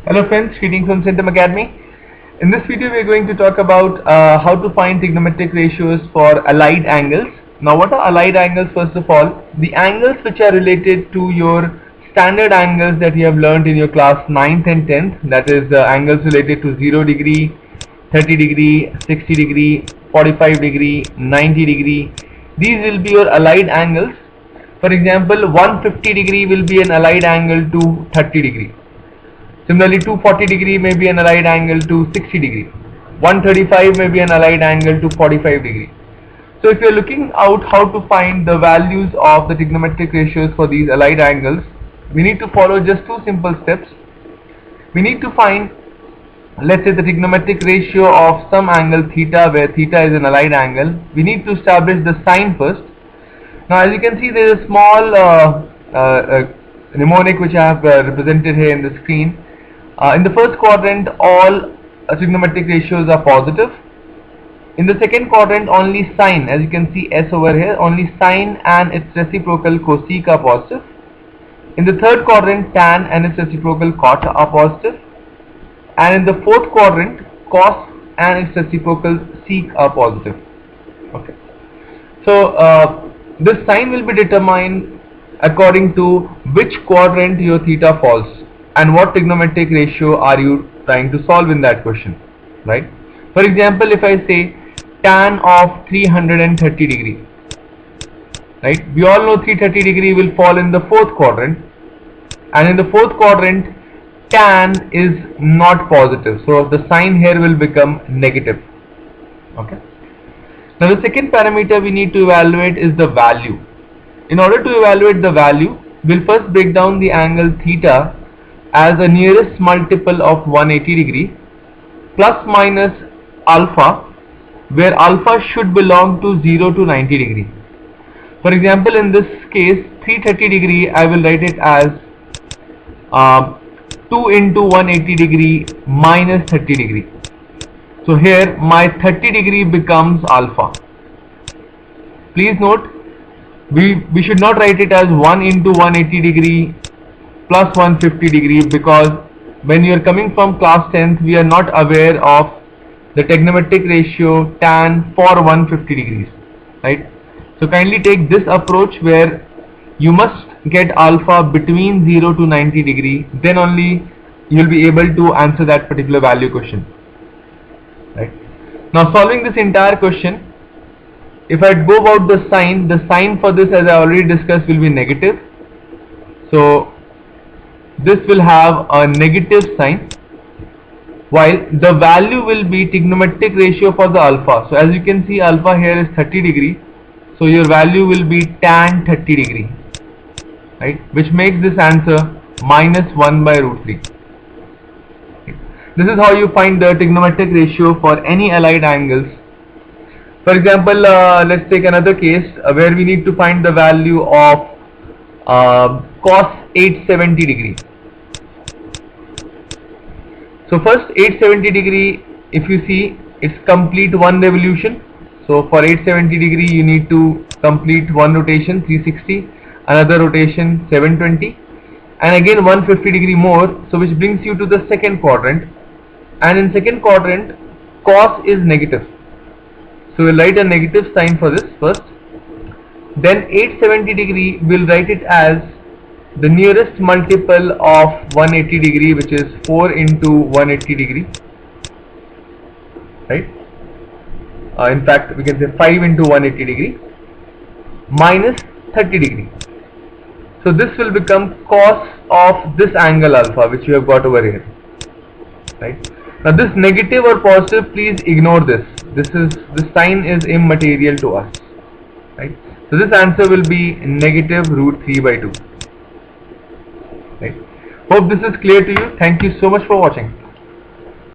Hello friends, greetings from Centum Academy. In this video we are going to talk about how to find trigonometric ratios for allied angles. Now what are allied angles? First of all, the angles which are related to your standard angles that you have learned in your class 9th and 10th, that is angles related to 0 degree, 30 degree, 60 degree, 45 degree, 90 degree. These will be your allied angles. For example, 150 degree will be an allied angle to 30 degree. Similarly, 240 degree may be an allied angle to 60 degree. 135 may be an allied angle to 45 degree. So if you are looking out how to find the values of the trigonometric ratios for these allied angles, we need to follow just two simple steps. We need to find, let's say, the trigonometric ratio of some angle theta, where theta is an allied angle. We need to establish the sign first. Now as you can see, there is a small mnemonic which I have represented here in the screen. In the first quadrant, all trigonometric ratios are positive. In the second quadrant, only sine, as you can see S over here, only sine and its reciprocal cosec are positive. In the third quadrant, tan and its reciprocal cot are positive. And in the fourth quadrant, cos and its reciprocal sec are positive. Okay. So this sign will be determined according to which quadrant your theta falls and what trigonometric ratio are you trying to solve in that question, right? For example, if I say tan of 330 degree, right? We all know 330 degree will fall in the fourth quadrant, and in the fourth quadrant tan is not positive, so the sign here will become negative. Okay. Now the second parameter we need to evaluate is the value. In order to evaluate the value, we'll first break down the angle theta as a nearest multiple of 180 degree plus minus alpha, where alpha should belong to 0 to 90 degree. For example, in this case 330 degree, I will write it as 2 into 180 degree minus 30 degree. So here my 30 degree becomes alpha. Please note, we should not write it as 1 into 180 degree plus 150 degree, because when you are coming from class 10th, we are not aware of the trigonometric ratio tan for 150 degrees, right? So kindly take this approach where you must get alpha between 0 to 90 degree, then only you will be able to answer that particular value question, right? Now solving this entire question, if I go about the sign for this, as I already discussed, will be negative. So this will have a negative sign, while the value will be trigonometric ratio for the alpha. So as you can see, alpha here is 30 degree, so your value will be tan 30 degree, right, which makes this answer minus 1 by root 3. This is how you find the trigonometric ratio for any allied angles. For example, let's take another case where we need to find the value of cos 870 degree. So first 870 degree, if you see, it's complete one revolution. So for 870 degree you need to complete one rotation 360, another rotation 720, and again 150 degree more, so which brings you to the second quadrant. And in second quadrant, cos is negative, so we'll write a negative sign for this first. Then 870 degree, we'll write it as the nearest multiple of 180 degree, which is 4 into 180 degree, right? In fact, we can say 5 into 180 degree minus 30 degree. So this will become cos of this angle alpha, which you have got over here, right? Now this negative or positive, please ignore this. This sign is immaterial to us, right? So this answer will be negative root 3 by 2. Right. Hope this is clear to you. Thank you so much for watching.